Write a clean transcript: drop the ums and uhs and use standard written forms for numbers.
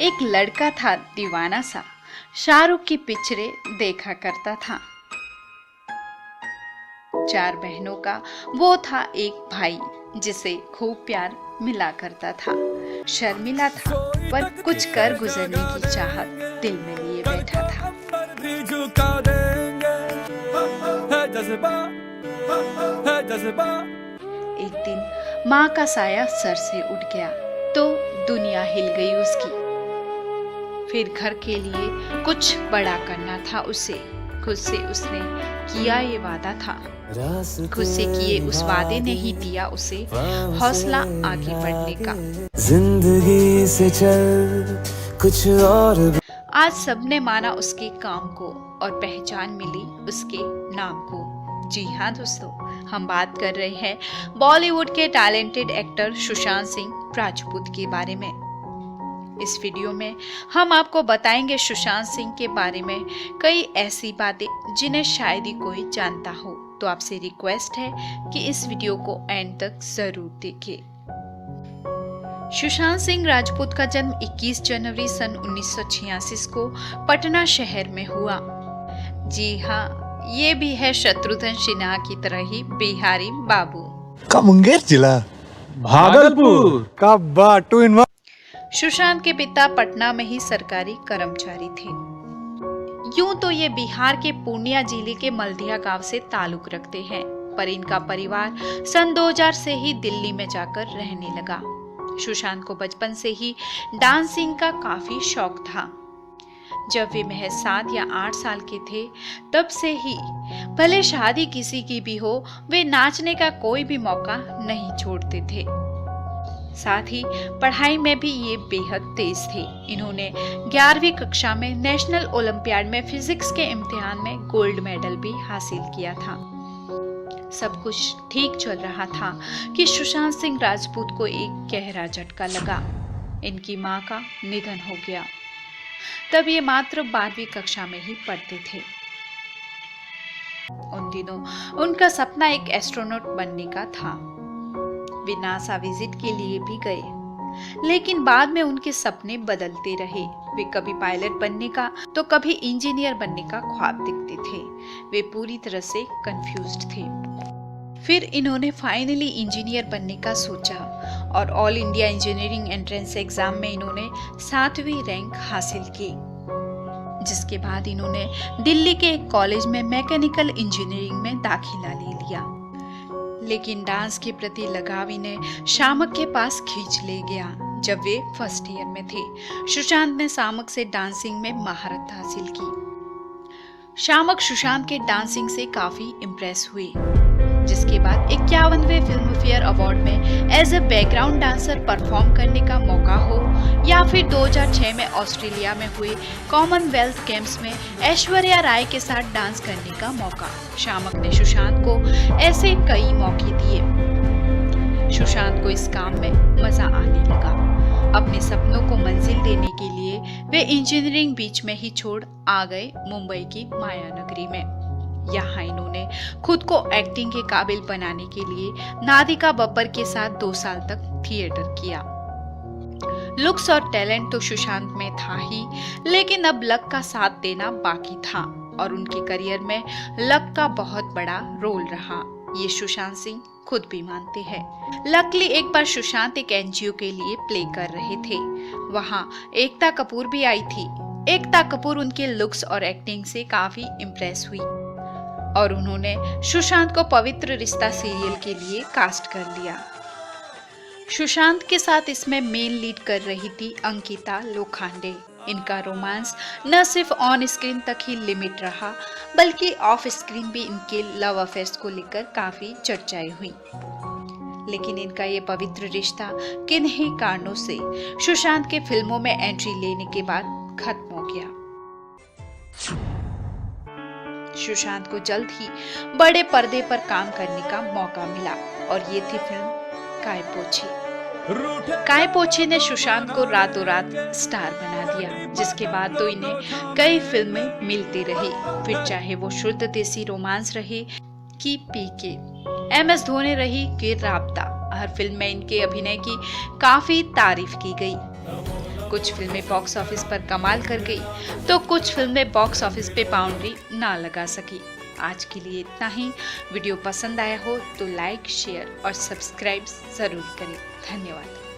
एक लड़का था दीवाना सा, शाहरुख की पिक्चरें देखा करता था। 4 बहनों का वो था एक भाई जिसे खूब प्यार मिला करता था। शर्मिला था पर कुछ कर गुजरने की चाहत दिल में लिए बैठा था। एक दिन माँ का साया सर से उठ गया तो दुनिया हिल गई उसकी। फिर घर के लिए कुछ बड़ा करना था उसे। खुद से उसने किया ये वादा था। खुद से किए उस वादे ने ही दिया उसे हौसला आगे बढ़ने का। जिंदगी से चल कुछ और। आज सबने माना उसके काम को और पहचान मिली उसके नाम को। जी हाँ दोस्तों, हम बात कर रहे हैं बॉलीवुड के टैलेंटेड एक्टर सुशांत सिंह राजपूत के बारे में। इस वीडियो में हम आपको बताएंगे सुशांत सिंह के बारे में कई ऐसी बातें जिन्हें शायद ही कोई जानता हो। तो आपसे रिक्वेस्ट है कि इस वीडियो को एंड तक जरूर देखें। सुशांत सिंह राजपूत का जन्म 21 जनवरी सन 1986 को पटना शहर में हुआ। जी हाँ, ये भी है शत्रुघ्न सिन्हा की तरह ही बिहारी बाबू। का मुंगेर जिला भागलपुर का बा 2 in 1। सुशांत के पिता पटना में ही सरकारी कर्मचारी थे। यूं तो ये बिहार के पूर्णिया जिले के मल्दिया गांव से ताल्लुक रखते हैं, पर इनका परिवार सन 2000 से ही दिल्ली में जाकर रहने लगा। सुशांत को बचपन से ही डांसिंग का काफी शौक था। जब वे महज 7 या 8 साल के थे तब से ही भले शादी किसी की भी हो, वे नाचने का कोई भी मौका नहीं छोड़ते थे। साथ ही पढ़ाई में भी ये बेहद तेज थे। इन्होंने 11वीं कक्षा में नेशनल ओलंपियाड में फिजिक्स के इम्तिहान में गोल्ड मेडल भी हासिल किया था। सब कुछ ठीक चल रहा था कि सुशांत सिंह राजपूत को एक गहरा झटका लगा। इनकी मां का निधन हो गया। तब ये मात्र 12वीं कक्षा में ही पढ़ते थे। उन दिनों उनका सपना एक एस्ट्रोनॉट बनने का था। वे नासा विजिट के लिए भी गए, लेकिन बाद में उनके सपने बदलते रहे। वे कभी पायलट बनने का तो कभी इंजीनियर बनने का ख्वाब देखते थे। वे पूरी तरह से कंफ्यूज्ड थे। फिर इन्होंने फाइनली इंजीनियर बनने का सोचा और all India engineering entrance exam में इन्होंने 7वीं रैंक हासिल की। जिसके बाद इन्होंने दिल्ली के एक कॉलेज में मैकेनिकल इंजीनियरिंग में दाखिला ले लिया। लेकिन डांस के प्रति लगाव इन्हें शामक के पास खींच ले गया। जब वे फर्स्ट ईयर में थे, सुशांत ने शामक से डांसिंग में महारत हासिल की। शामक सुशांत के डांसिंग से काफी इम्प्रेस हुए, जिसके बाद 51वें फिल्म फेयर अवार्ड में as a background dancer perform करने का मौका हो या फिर 2006 में ऑस्ट्रेलिया में हुए कॉमनवेल्थ गेम्स में ऐश्वर्या राय के साथ डांस करने का मौका, शामक ने सुशांत को ऐसे कई मौके दिए। सुशांत को इस काम में मजा आने लगा। अपने सपनों को मंजिल देने के लिए वे इंजीनियरिंग बीच में ही छोड़ आ गए मुंबई की माया नगरी में। यहाँ इन्होंने खुद को एक्टिंग के काबिल बनाने के लिए नादिका बब्बर के साथ 2 साल तक थिएटर किया। लुक्स और टैलेंट तो सुशांत में था ही, लेकिन अब लक का साथ देना बाकी था और उनके करियर में लक का बहुत बड़ा रोल रहा। ये सुशांत सिंह खुद भी मानते हैं। लकली एक बार सुशांत एक एनजीओ के लिए प्ले कर रहे थे। वहाँ एकता कपूर भी आई थी। एकता कपूर उनके लुक्स और एक्टिंग से काफी इम्प्रेस हुई और उन्होंने सुशांत को पवित्र रिश्ता सीरियल के लिए कास्ट कर लिया। सुशांत के साथ इसमें मेन लीड कर रही थी अंकिता लोखंडे। इनका रोमांस न सिर्फ ऑन स्क्रीन तक ही लिमिट रहा, बल्कि ऑफ स्क्रीन भी इनके लव अफेयर्स को लेकर काफी चर्चाएं हुई। लेकिन इनका ये पवित्र रिश्ता किन्हीं कारणों से सुशांत के फिल्मों में एंट्री लेने के बाद खत्म हो गया। सुशांत को जल्द ही बड़े पर्दे पर काम करने का मौका मिला और ये थी फिल्म काय पोछी। काय पोछी ने सुशांत को रातों रात स्टार बना दिया, जिसके बाद तो इन्हें कई फिल्में मिलती रही। फिर चाहे वो शुद्ध देसी रोमांस रही कि पीके, MS धोनी रही कि राब्ता, हर फिल्म में इनके अभिनय की काफी तारीफ की गई। कुछ फिल्में बॉक्स ऑफिस पर कमाल कर गई तो कुछ फिल्में बॉक्स ऑफिस पे बाउंड्री ना लगा सकी। आज के लिए इतना ही। वीडियो पसंद आया हो तो लाइक, शेयर और सब्सक्राइब जरूर करें। धन्यवाद।